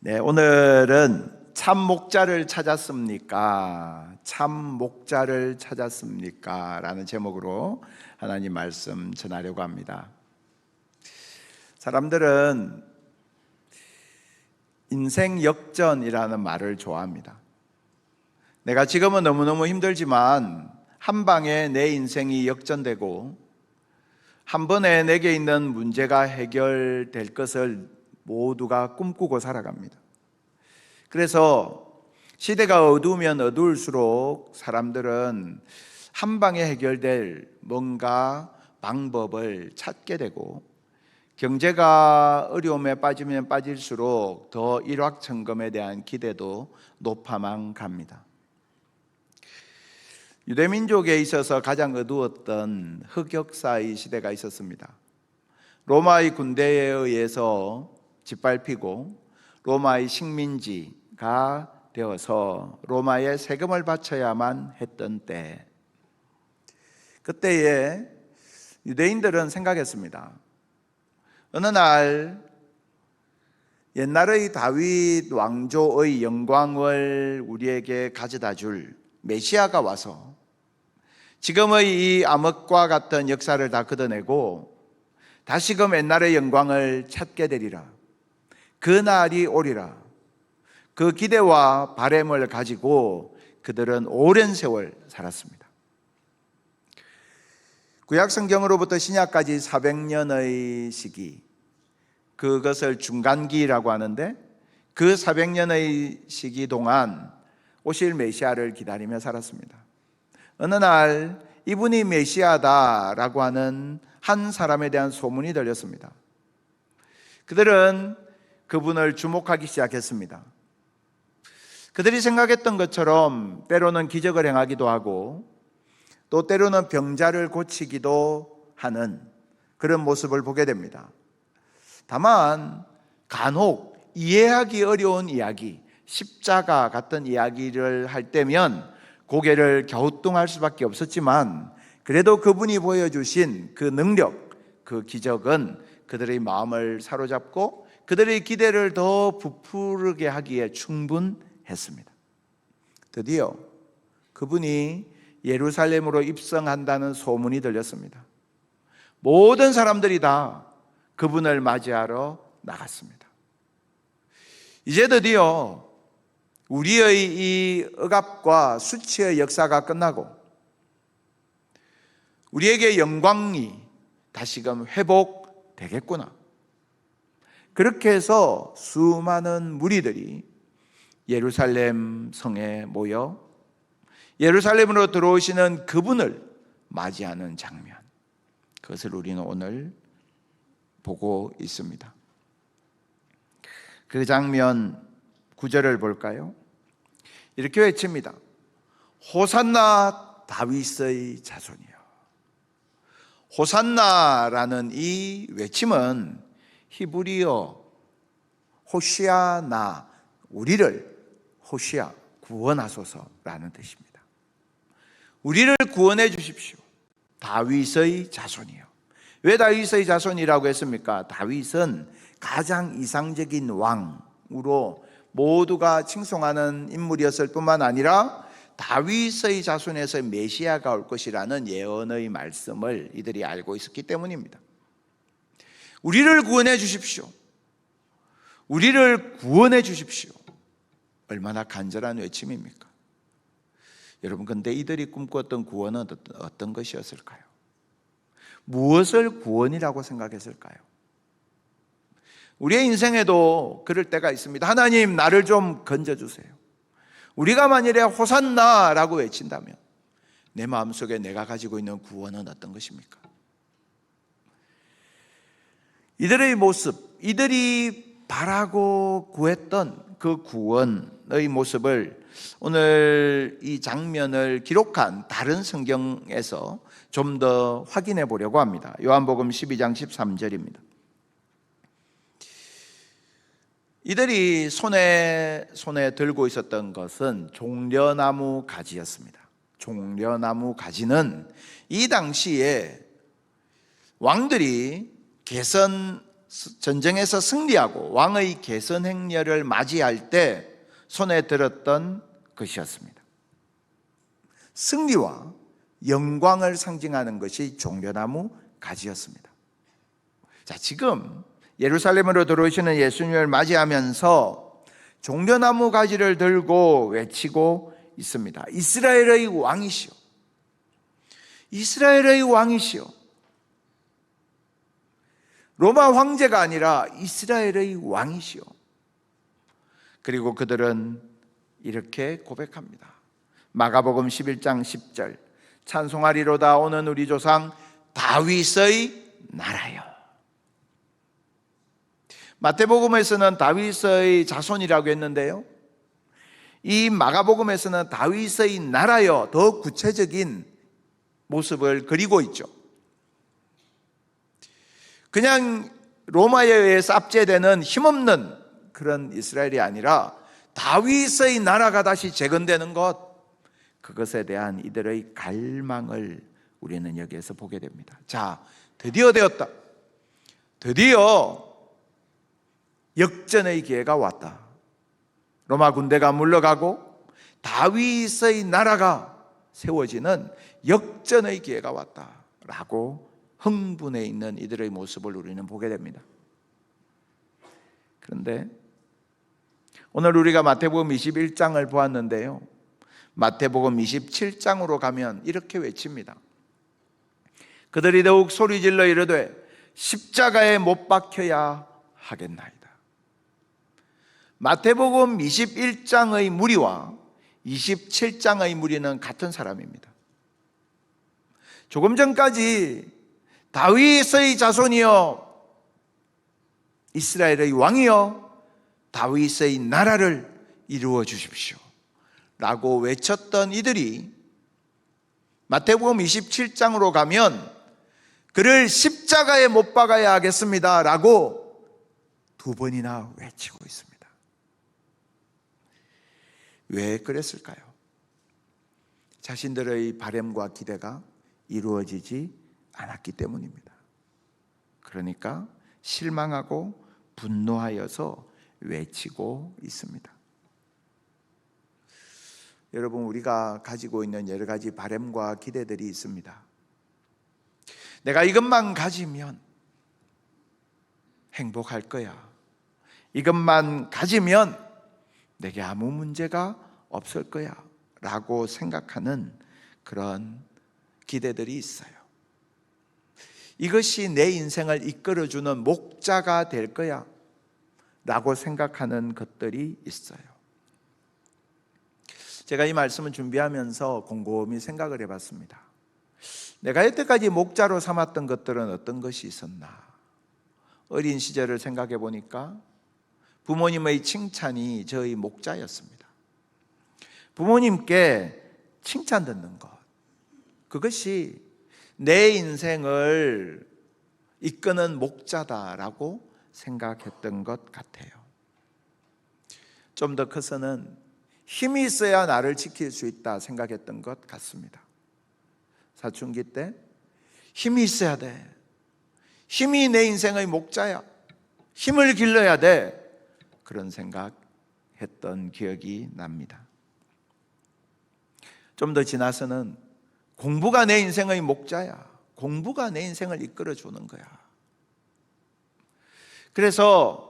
네, 오늘은 참 목자를 찾았습니까? 참 목자를 찾았습니까? 라는 제목으로 하나님 말씀 전하려고 합니다. 사람들은 인생 역전이라는 말을 좋아합니다. 내가 지금은 너무너무 힘들지만 한 방에 내 인생이 역전되고 한 번에 내게 있는 문제가 해결될 것을 모두가 꿈꾸고 살아갑니다. 그래서 시대가 어두우면 어두울수록 사람들은 한 방에 해결될 뭔가 방법을 찾게 되고, 경제가 어려움에 빠지면 빠질수록 더 일확천금에 대한 기대도 높아만 갑니다. 유대민족에 있어서 가장 어두웠던 흑역사의 시대가 있었습니다. 로마의 군대에 의해서 짓밟히고 로마의 식민지가 되어서 로마에 세금을 바쳐야만 했던 때, 그때에 유대인들은 생각했습니다. 어느 날 옛날의 다윗 왕조의 영광을 우리에게 가져다 줄 메시아가 와서 지금의 이 암흑과 같은 역사를 다 걷어내고 다시금 옛날의 영광을 찾게 되리라. 그 날이 오리라. 그 기대와 바람을 가지고 그들은 오랜 세월 살았습니다. 구약 성경으로부터 신약까지 400년의 시기, 그것을 중간기라고 하는데, 그 400년의 시기 동안 오실 메시아를 기다리며 살았습니다. 어느 날 이분이 메시아다라고 하는 한 사람에 대한 소문이 들렸습니다. 그들은 그분을 주목하기 시작했습니다. 그들이 생각했던 것처럼 때로는 기적을 행하기도 하고 또 때로는 병자를 고치기도 하는 그런 모습을 보게 됩니다. 다만 간혹 이해하기 어려운 이야기, 십자가 같은 이야기를 할 때면 고개를 갸우뚱할 수밖에 없었지만, 그래도 그분이 보여주신 그 능력, 그 기적은 그들의 마음을 사로잡고 그들의 기대를 더 부풀게 하기에 충분했습니다. 드디어 그분이 예루살렘으로 입성한다는 소문이 들렸습니다. 모든 사람들이 다 그분을 맞이하러 나갔습니다. 이제 드디어 우리의 이 억압과 수치의 역사가 끝나고 우리에게 영광이 다시금 회복되겠구나. 그렇게 해서 수많은 무리들이 예루살렘 성에 모여 예루살렘으로 들어오시는 그분을 맞이하는 장면, 그것을 우리는 오늘 보고 있습니다. 그 장면 9절을 볼까요? 이렇게 외칩니다. 호산나 다윗의 자손이여. 호산나라는 이 외침은 히브리어 호시아나, 우리를 호시아, 구원하소서라는 뜻입니다. 우리를 구원해 주십시오. 다윗의 자손이요. 왜 다윗의 자손이라고 했습니까? 다윗은 가장 이상적인 왕으로 모두가 칭송하는 인물이었을 뿐만 아니라 다윗의 자손에서 메시아가 올 것이라는 예언의 말씀을 이들이 알고 있었기 때문입니다. 우리를 구원해 주십시오. 우리를 구원해 주십시오. 얼마나 간절한 외침입니까? 여러분, 근데 이들이 꿈꿨던 구원은 어떤 것이었을까요? 무엇을 구원이라고 생각했을까요? 우리의 인생에도 그럴 때가 있습니다. 하나님, 나를 좀 건져주세요. 우리가 만일에 호산나라고 외친다면 내 마음속에 내가 가지고 있는 구원은 어떤 것입니까? 이들의 모습, 이들이 바라고 구했던 그 구원의 모습을 오늘 이 장면을 기록한 다른 성경에서 좀 더 확인해 보려고 합니다. 요한복음 12장 13절입니다. 이들이 손에 들고 있었던 것은 종려나무 가지였습니다. 종려나무 가지는 이 당시에 왕들이 개선 전쟁에서 승리하고 왕의 개선 행렬을 맞이할 때 손에 들었던 것이었습니다. 승리와 영광을 상징하는 것이 종려나무 가지였습니다. 자, 지금 예루살렘으로 들어오시는 예수님을 맞이하면서 종려나무 가지를 들고 외치고 있습니다. 이스라엘의 왕이시오. 이스라엘의 왕이시오. 로마 황제가 아니라 이스라엘의 왕이시오. 그리고 그들은 이렇게 고백합니다. 마가복음 11장 10절 찬송하리로다 오는 우리 조상 다윗의 나라여. 마태복음에서는 다윗의 자손이라고 했는데요, 이 마가복음에서는 다윗의 나라여 더 구체적인 모습을 그리고 있죠. 그냥 로마에 의해서 압제되는 힘없는 그런 이스라엘이 아니라 다윗의 나라가 다시 재건되는 것, 그것에 대한 이들의 갈망을 우리는 여기에서 보게 됩니다. 자, 드디어 되었다. 드디어 역전의 기회가 왔다. 로마 군대가 물러가고 다윗의 나라가 세워지는 역전의 기회가 왔다라고 흥분해 있는 이들의 모습을 우리는 보게 됩니다. 그런데 오늘 우리가 마태복음 21장을 보았는데요, 마태복음 27장으로 가면 이렇게 외칩니다. 그들이 더욱 소리질러 이르되 십자가에 못 박혀야 하겠나이다. 마태복음 21장의 무리와 27장의 무리는 같은 사람입니다. 조금 전까지 다윗의 자손이여, 이스라엘의 왕이여, 다윗의 나라를 이루어 주십시오 라고 외쳤던 이들이 마태복음 27장으로 가면 그를 십자가에 못 박아야 하겠습니다 라고 두 번이나 외치고 있습니다. 왜 그랬을까요? 자신들의 바람과 기대가 이루어지지 않았기 때문입니다. 그러니까 실망하고 분노하여서 외치고 있습니다. 여러분, 우리가 가지고 있는 여러 가지 바람과 기대들이 있습니다. 내가 이것만 가지면 행복할 거야. 이것만 가지면 내게 아무 문제가 없을 거야 라고 생각하는 그런 기대들이 있어요. 이것이 내 인생을 이끌어주는 목자가 될 거야 라고 생각하는 것들이 있어요. 제가 이 말씀을 준비하면서 곰곰이 생각을 해봤습니다. 내가 여태까지 목자로 삼았던 것들은 어떤 것이 있었나? 어린 시절을 생각해 보니까 부모님의 칭찬이 저의 목자였습니다. 부모님께 칭찬 듣는 것, 그것이 내 인생을 이끄는 목자다라고 생각했던 것 같아요. 좀 더 커서는 힘이 있어야 나를 지킬 수 있다 생각했던 것 같습니다. 사춘기 때 힘이 있어야 돼. 힘이 내 인생의 목자야. 힘을 길러야 돼. 그런 생각했던 기억이 납니다. 좀 더 지나서는 공부가 내 인생의 목자야. 공부가 내 인생을 이끌어주는 거야. 그래서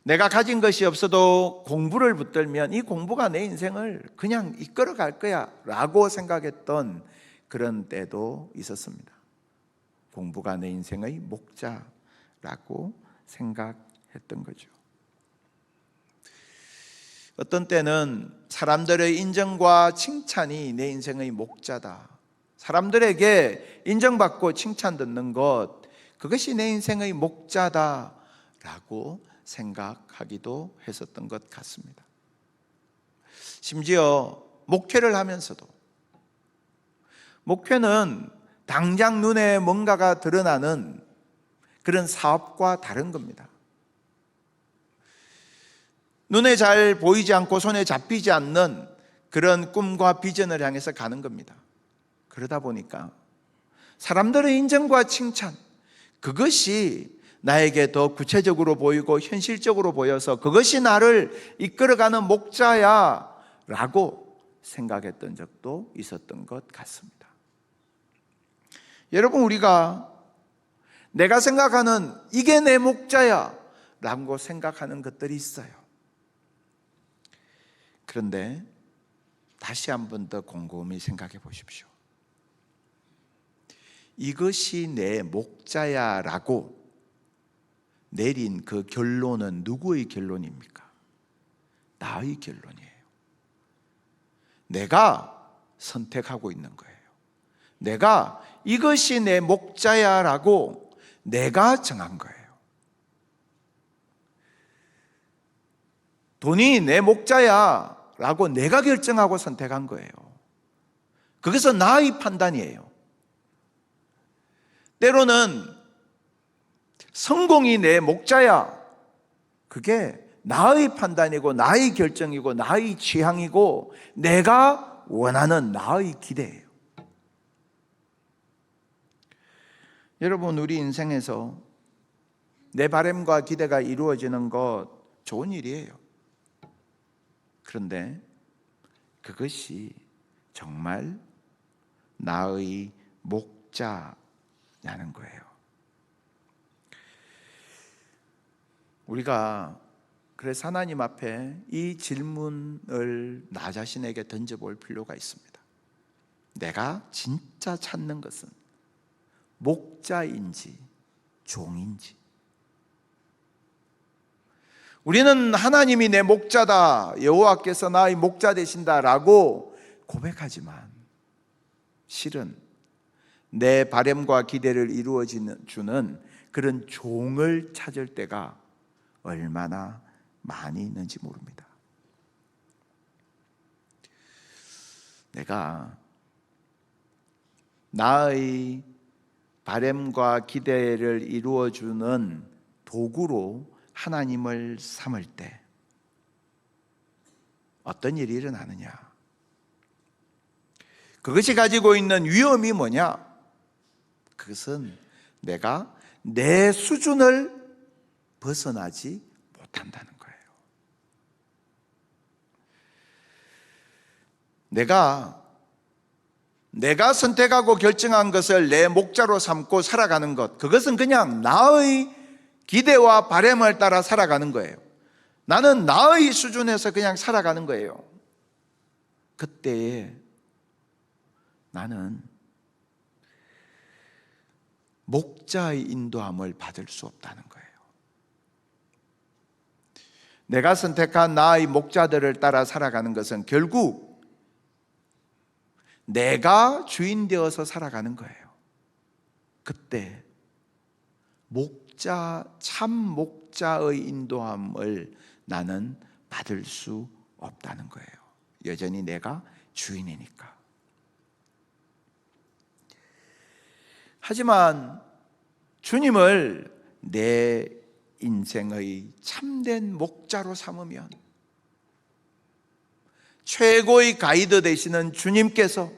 내가 가진 것이 없어도 공부를 붙들면 이 공부가 내 인생을 그냥 이끌어 갈 거야 라고 생각했던 그런 때도 있었습니다. 공부가 내 인생의 목자라고 생각했던 거죠. 어떤 때는 사람들의 인정과 칭찬이 내 인생의 목자다. 사람들에게 인정받고 칭찬 듣는 것, 그것이 내 인생의 목자다라고 생각하기도 했었던 것 같습니다. 심지어 목회를 하면서도, 목회는 당장 눈에 뭔가가 드러나는 그런 사업과 다른 겁니다. 눈에 잘 보이지 않고 손에 잡히지 않는 그런 꿈과 비전을 향해서 가는 겁니다. 그러다 보니까 사람들의 인정과 칭찬, 그것이 나에게 더 구체적으로 보이고 현실적으로 보여서 그것이 나를 이끌어가는 목자야 라고 생각했던 적도 있었던 것 같습니다. 여러분, 우리가 내가 생각하는 이게 내 목자야 라고 생각하는 것들이 있어요. 그런데 다시 한 번 더 곰곰이 생각해 보십시오. 이것이 내 목자야 라고 내린 그 결론은 누구의 결론입니까? 나의 결론이에요. 내가 선택하고 있는 거예요. 내가 이것이 내 목자야 라고 내가 정한 거예요. 돈이 내 목자야 라고 내가 결정하고 선택한 거예요. 그것은 나의 판단이에요. 때로는 성공이 내 목자야, 그게 나의 판단이고 나의 결정이고 나의 취향이고 내가 원하는 나의 기대예요. 여러분, 우리 인생에서 내 바람과 기대가 이루어지는 것 좋은 일이에요. 그런데 그것이 정말 나의 목자냐는 거예요. 우리가 그래서 하나님 앞에 이 질문을 나 자신에게 던져볼 필요가 있습니다. 내가 진짜 찾는 것은 목자인지 종인지. 우리는 하나님이 내 목자다, 여호와께서 나의 목자 되신다라고 고백하지만 실은 내 바람과 기대를 이루어주는 그런 종을 찾을 때가 얼마나 많이 있는지 모릅니다. 내가 나의 바람과 기대를 이루어주는 도구로 하나님을 삼을 때 어떤 일이 일어나느냐? 그것이 가지고 있는 위험이 뭐냐? 그것은 내가 내 수준을 벗어나지 못한다는 거예요. 내가 선택하고 결정한 것을 내 목자로 삼고 살아가는 것, 그것은 그냥 나의 기대와 바람을 따라 살아가는 거예요. 나는 나의 수준에서 그냥 살아가는 거예요. 그때에 나는 목자의 인도함을 받을 수 없다는 거예요. 내가 선택한 나의 목자들을 따라 살아가는 것은 결국 내가 주인 되어서 살아가는 거예요. 그때 참 목자의 인도함을 나는 받을 수 없다는 거예요. 여전히 내가 주인이니까. 하지만 주님을 내 인생의 참된 목자로 삼으면 최고의 가이드 되시는 주님께서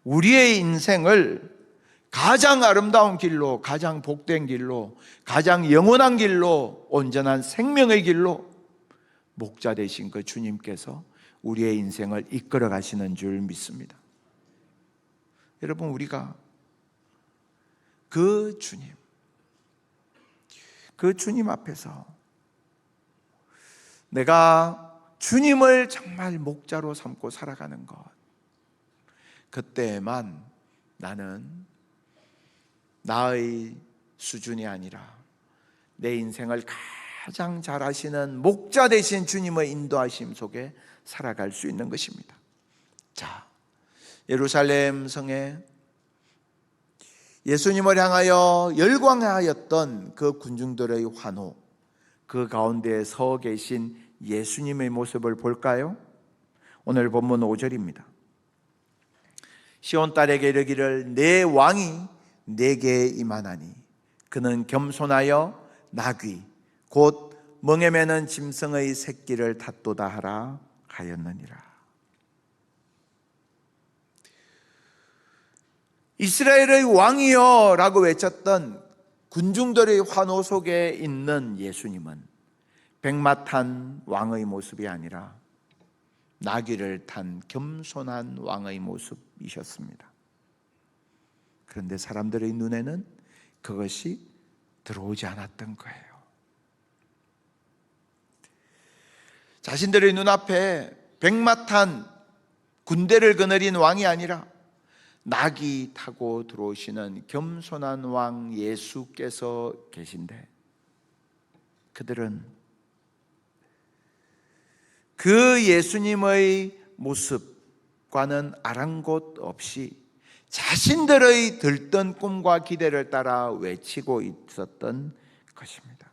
우리의 인생을 가장 아름다운 길로, 가장 복된 길로, 가장 영원한 길로, 온전한 생명의 길로 목자 되신 그 주님께서 우리의 인생을 이끌어 가시는 줄 믿습니다. 여러분, 우리가 그 주님 앞에서 내가 주님을 정말 목자로 삼고 살아가는 것, 그때만 나는 나의 수준이 아니라 내 인생을 가장 잘 아시는 목자 되신 주님의 인도하심 속에 살아갈 수 있는 것입니다. 자, 예루살렘 성에 예수님을 향하여 열광하였던 그 군중들의 환호, 그 가운데 서 계신 예수님의 모습을 볼까요? 오늘 본문 5절입니다. 시온 딸에게 이르기를 내 왕이 내게 임하나니 그는 겸손하여 나귀 곧 멍에 매는 짐승의 새끼를 탔도다 하라 하였느니라. 이스라엘의 왕이여 라고 외쳤던 군중들의 환호 속에 있는 예수님은 백마 탄 왕의 모습이 아니라 나귀를 탄 겸손한 왕의 모습이셨습니다. 그런데 사람들의 눈에는 그것이 들어오지 않았던 거예요. 자신들의 눈앞에 백마 탄 군대를 거느린 왕이 아니라 나귀 타고 들어오시는 겸손한 왕 예수께서 계신데, 그들은 그 예수님의 모습과는 아랑곳 없이 자신들의 들뜬 꿈과 기대를 따라 외치고 있었던 것입니다.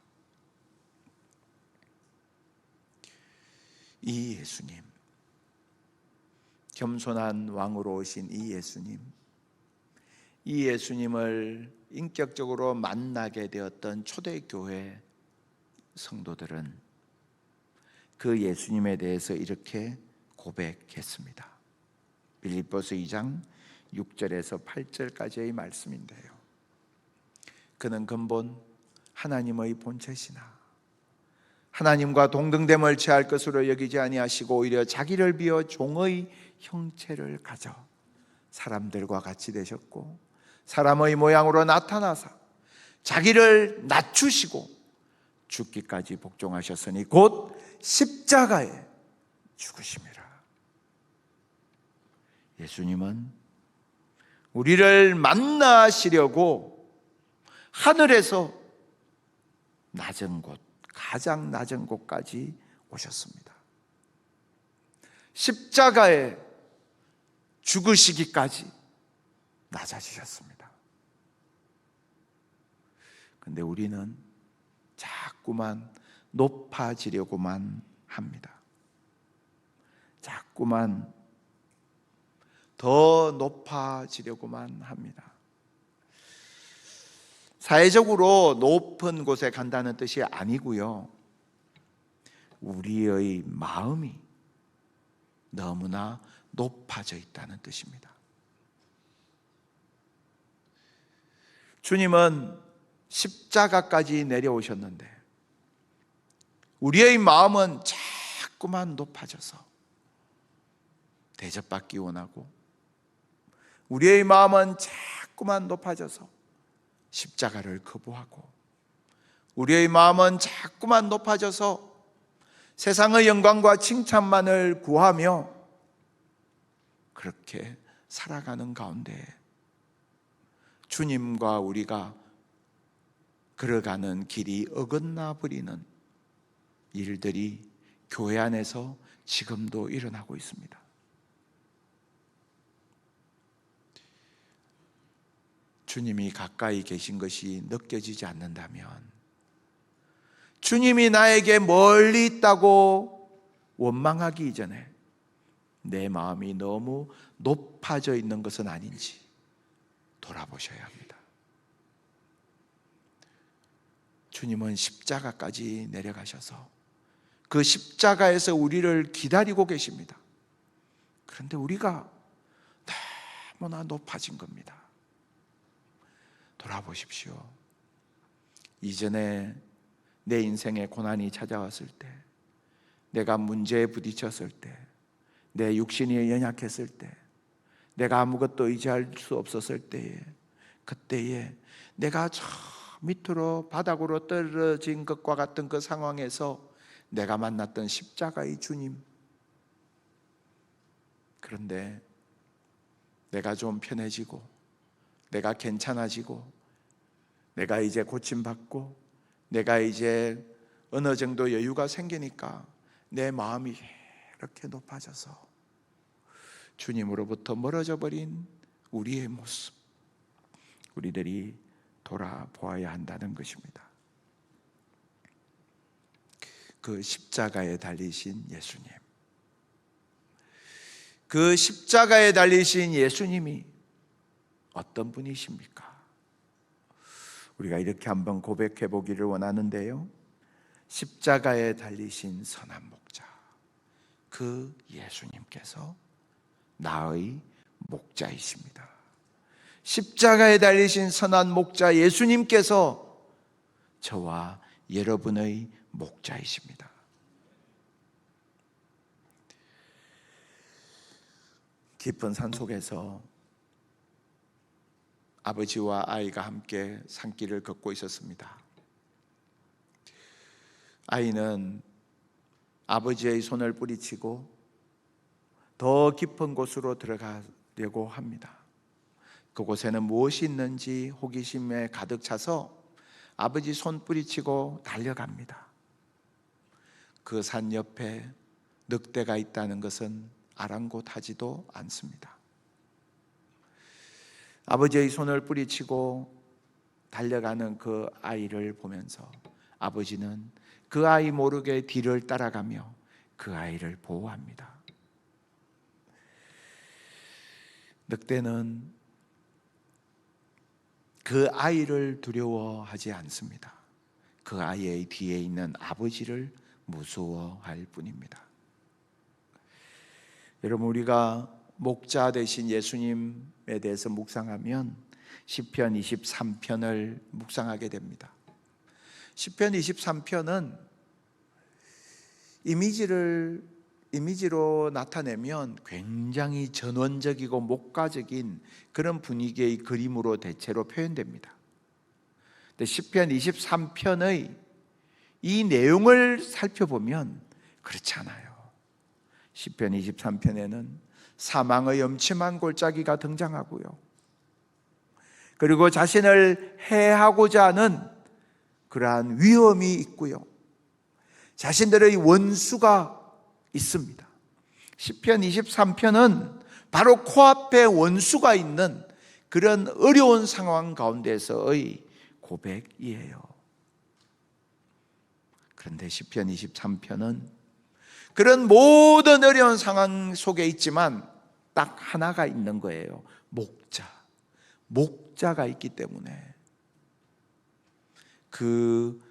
이 예수님, 겸손한 왕으로 오신 이 예수님을 인격적으로 만나게 되었던 초대교회 성도들은 그 예수님에 대해서 이렇게 고백했습니다. 빌립보서 2장 6절에서 8절까지의 말씀인데요, 그는 근본 하나님의 본체시나 하나님과 동등됨을 취할 것으로 여기지 아니하시고 오히려 자기를 비워 종의 형체를 가져 사람들과 같이 되셨고 사람의 모양으로 나타나사 자기를 낮추시고 죽기까지 복종하셨으니 곧 십자가에 죽으심이라. 예수님은 우리를 만나시려고 하늘에서 낮은 곳, 가장 낮은 곳까지 오셨습니다. 십자가에 죽으시기까지 낮아지셨습니다. 그런데 우리는 자꾸만 높아지려고만 합니다. 자꾸만 더 높아지려고만 합니다. 사회적으로 높은 곳에 간다는 뜻이 아니고요, 우리의 마음이 너무나 높아져 있다는 뜻입니다. 주님은 십자가까지 내려오셨는데 우리의 마음은 자꾸만 높아져서 대접받기 원하고, 우리의 마음은 자꾸만 높아져서 십자가를 거부하고, 우리의 마음은 자꾸만 높아져서 세상의 영광과 칭찬만을 구하며 그렇게 살아가는 가운데 주님과 우리가 걸어가는 길이 어긋나 버리는 일들이 교회 안에서 지금도 일어나고 있습니다. 주님이 가까이 계신 것이 느껴지지 않는다면, 주님이 나에게 멀리 있다고 원망하기 이전에 내 마음이 너무 높아져 있는 것은 아닌지 돌아보셔야 합니다. 주님은 십자가까지 내려가셔서 그 십자가에서 우리를 기다리고 계십니다. 그런데 우리가 너무나 높아진 겁니다. 돌아보십시오. 이전에 내 인생에 고난이 찾아왔을 때, 내가 문제에 부딪혔을 때, 내 육신이 연약했을 때, 내가 아무것도 의지할 수 없었을 때에, 그때에 내가 저 밑으로 바닥으로 떨어진 것과 같은 그 상황에서 내가 만났던 십자가의 주님, 그런데 내가 좀 편해지고, 내가 괜찮아지고, 내가 이제 고침받고, 내가 이제 어느 정도 여유가 생기니까 내 마음이 이렇게 높아져서 주님으로부터 멀어져 버린 우리의 모습, 우리들이 돌아보아야 한다는 것입니다. 그 십자가에 달리신 예수님, 그 십자가에 달리신 예수님이 어떤 분이십니까? 우리가 이렇게 한번 고백해 보기를 원하는데요, 십자가에 달리신 선한 목자, 그 예수님께서 나의 목자이십니다. 십자가에 달리신 선한 목자 예수님께서 저와 여러분의 목자이십니다. 깊은 산 속에서 아버지와 아이가 함께 산길을 걷고 있었습니다. 아이는 아버지의 손을 뿌리치고 더 깊은 곳으로 들어가려고 합니다. 그곳에는 무엇이 있는지 호기심에 가득 차서 아버지 손 뿌리치고 달려갑니다. 그 산 옆에 늑대가 있다는 것은 아랑곳하지도 않습니다. 아버지의 손을 뿌리치고 달려가는 그 아이를 보면서 아버지는 그 아이 모르게 뒤를 따라가며 그 아이를 보호합니다. 늑대는 그 아이를 두려워하지 않습니다. 그 아이의 뒤에 있는 아버지를 무서워할 뿐입니다. 여러분, 우리가 목자 되신 예수님에 대해서 묵상하면 시편 23편을 묵상하게 됩니다. 시편 23편은 이미지로 나타내면 굉장히 전원적이고 목가적인 그런 분위기의 그림으로 대체로 표현됩니다. 근데 시편 23편의 이 내용을 살펴보면 그렇지 않아요. 시편 23편에는 사망의 엄침한 골짜기가 등장하고요. 그리고 자신을 해하고자 하는 그러한 위험이 있고요. 자신들의 원수가 있습니다. 시편 23편은 바로 코앞에 원수가 있는 그런 어려운 상황 가운데서의 고백이에요. 그런데 시편 23편은 그런 모든 어려운 상황 속에 있지만 딱 하나가 있는 거예요. 목자가 있기 때문에 그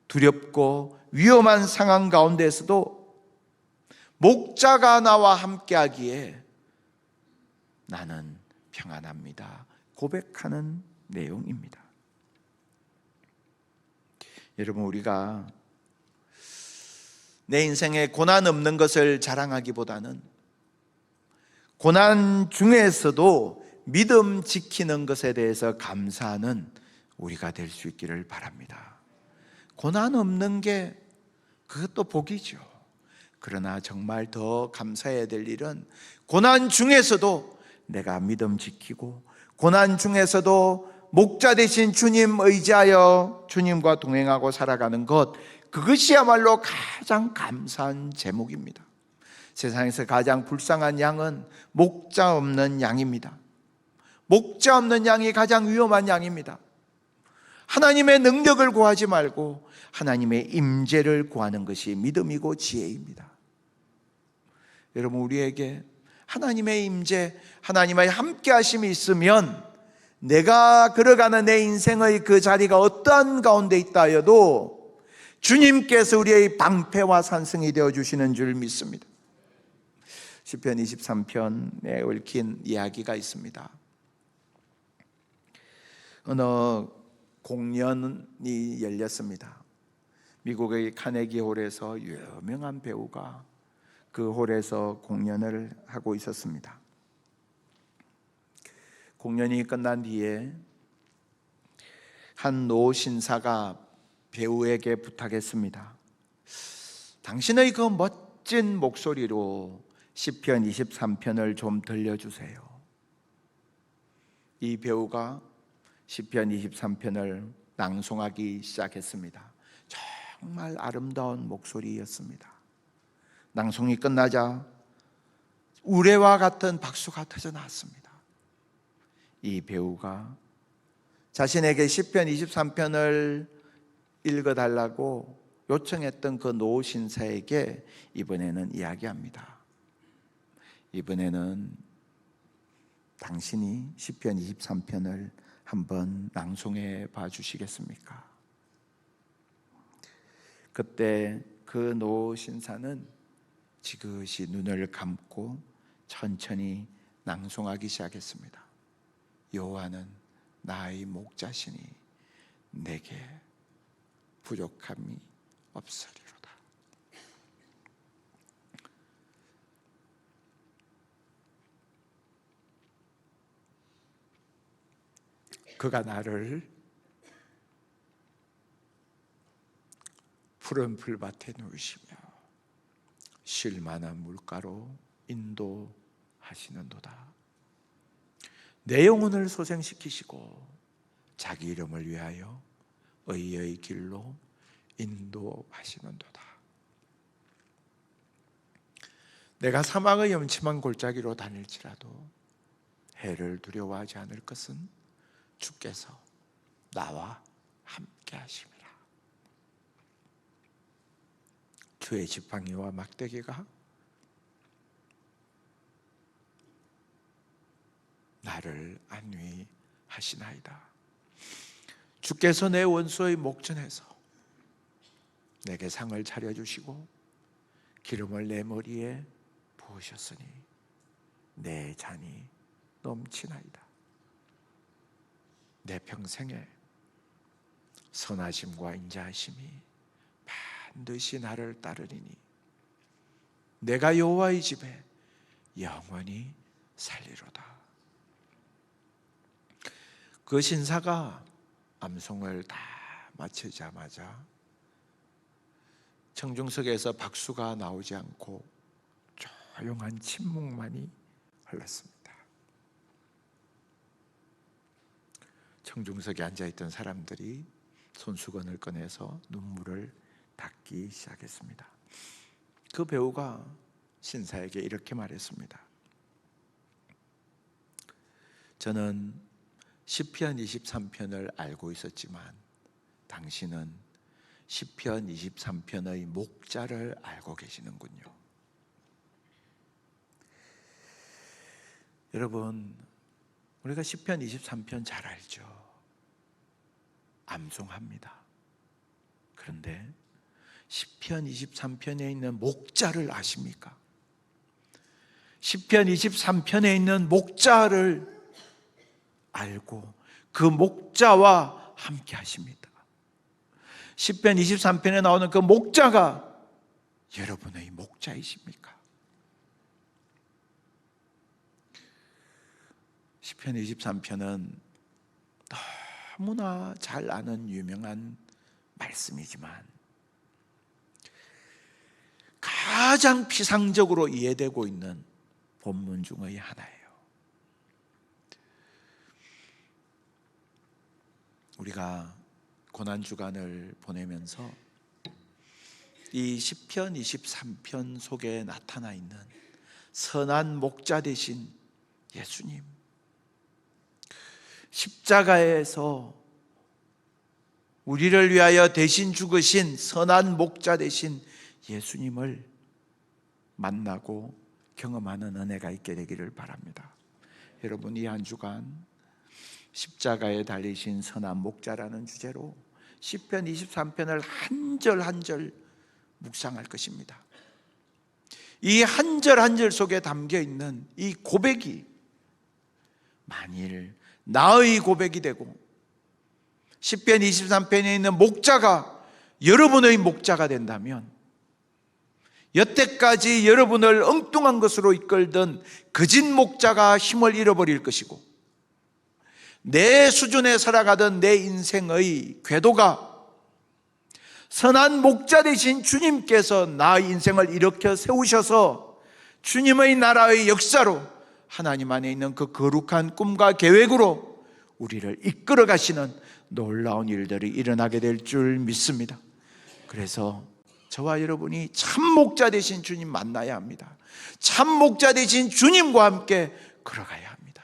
두렵고 위험한 상황 가운데서도 목자가 나와 함께하기에 나는 평안합니다. 고백하는 내용입니다. 여러분, 우리가 내 인생에 고난 없는 것을 자랑하기보다는 고난 중에서도 믿음 지키는 것에 대해서 감사하는 우리가 될 수 있기를 바랍니다. 고난 없는 게 그것도 복이죠. 그러나 정말 더 감사해야 될 일은 고난 중에서도 내가 믿음 지키고 고난 중에서도 목자 되신 주님 의지하여 주님과 동행하고 살아가는 것, 그것이야말로 가장 감사한 제목입니다. 세상에서 가장 불쌍한 양은 목자 없는 양입니다. 목자 없는 양이 가장 위험한 양입니다. 하나님의 능력을 구하지 말고 하나님의 임재를 구하는 것이 믿음이고 지혜입니다. 여러분, 우리에게 하나님의 임재, 하나님의 함께 하심이 있으면 내가 걸어가는 내 인생의 그 자리가 어떠한 가운데 있다 하여도 주님께서 우리의 방패와 산성이 되어주시는 줄 믿습니다. 시편 23편에 얽힌 이야기가 있습니다. 어느 공연이 열렸습니다. 미국의 카네기 홀에서 유명한 배우가 그 홀에서 공연을 하고 있었습니다. 공연이 끝난 뒤에 한 노 신사가 배우에게 부탁했습니다. 당신의 그 멋진 목소리로 시편 23편을 좀 들려주세요. 이 배우가 시편 23편을 낭송하기 시작했습니다. 정말 아름다운 목소리였습니다. 낭송이 끝나자 우레와 같은 박수가 터져 나왔습니다. 이 배우가 자신에게 시편 23편을 읽어달라고 요청했던 그 노 신사에게 이번에는 이야기합니다. 이번에는 당신이 시편 23편을 한번 낭송해 봐 주시겠습니까? 그때 그 노 신사는 지그시 눈을 감고 천천히 낭송하기 시작했습니다. 여호와는 나의 목자시니 내게 부족함이 없으리로다. 그가 나를 푸른 풀밭에 누이시며 쉴 만한 물가로 인도하시는도다. 내 영혼을 소생시키시고 자기 이름을 위하여 의의 길로 인도하시는도다. 내가 사망의 염침한 골짜기로 다닐지라도 해를 두려워하지 않을 것은 주께서 나와 함께 하심이라. 주의 지팡이와 막대기가 나를 안위하시나이다. 주께서 내 원수의 목전에서 내게 상을 차려주시고 기름을 내 머리에 부으셨으니 내 잔이 넘치나이다. 내 평생에 선하심과 인자하심이 반드시 나를 따르리니 내가 여호와의 집에 영원히 살리로다. 그 신사가 암송을 다 마치자마자 청중석에서 박수가 나오지 않고 조용한 침묵만이 흘렀습니다. 청중석에 앉아있던 사람들이 손수건을 꺼내서 눈물을 닦기 시작했습니다. 그 배우가 신사에게 이렇게 말했습니다. 저는 시편 23편을 알고 있었지만 당신은 시편 23편의 목자를 알고 계시는군요. 여러분, 우리가 시편 23편 잘 알죠. 암송합니다. 그런데 시편 23편에 있는 목자를 아십니까? 시편 23편에 있는 목자를 알고 그 목자와 함께 하십니다. 시편 23편에 나오는 그 목자가 여러분의 목자이십니까? 시편 23편은 너무나 잘 아는 유명한 말씀이지만 가장 피상적으로 이해되고 있는 본문 중의 하나예요. 우리가 고난주간을 보내면서 이 시편 23편 속에 나타나 있는 선한 목자 되신 예수님, 십자가에서 우리를 위하여 대신 죽으신 선한 목자 되신 예수님을 만나고 경험하는 은혜가 있게 되기를 바랍니다. 여러분, 이 한 주간 십자가에 달리신 선한 목자라는 주제로 시편 23편을 한 절 한 절 묵상할 것입니다. 이 한 절 한 절 속에 담겨 있는 이 고백이 만일 나의 고백이 되고 시편 23편에 있는 목자가 여러분의 목자가 된다면 여태까지 여러분을 엉뚱한 것으로 이끌던 거짓 목자가 힘을 잃어버릴 것이고 내 수준에 살아가던 내 인생의 궤도가 선한 목자 되신 주님께서 나의 인생을 일으켜 세우셔서 주님의 나라의 역사로 하나님 안에 있는 그 거룩한 꿈과 계획으로 우리를 이끌어 가시는 놀라운 일들이 일어나게 될 줄 믿습니다. 그래서 저와 여러분이 참 목자 되신 주님 만나야 합니다. 참 목자 되신 주님과 함께 걸어가야 합니다.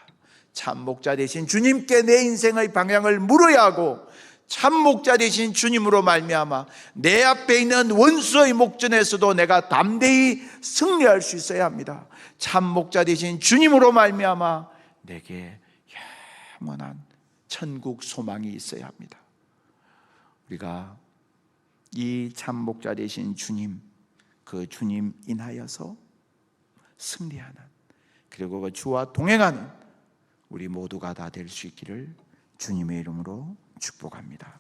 참 목자 되신 주님께 내 인생의 방향을 물어야 하고 참 목자 되신 주님으로 말미암아 내 앞에 있는 원수의 목전에서도 내가 담대히 승리할 수 있어야 합니다. 참 목자 되신 주님으로 말미암아 내게 영원한 천국 소망이 있어야 합니다. 우리가 이 참 목자 되신 주님, 그 주님 인하여서 승리하는, 그리고 그 주와 동행하는 우리 모두가 다 될 수 있기를 주님의 이름으로 축복합니다.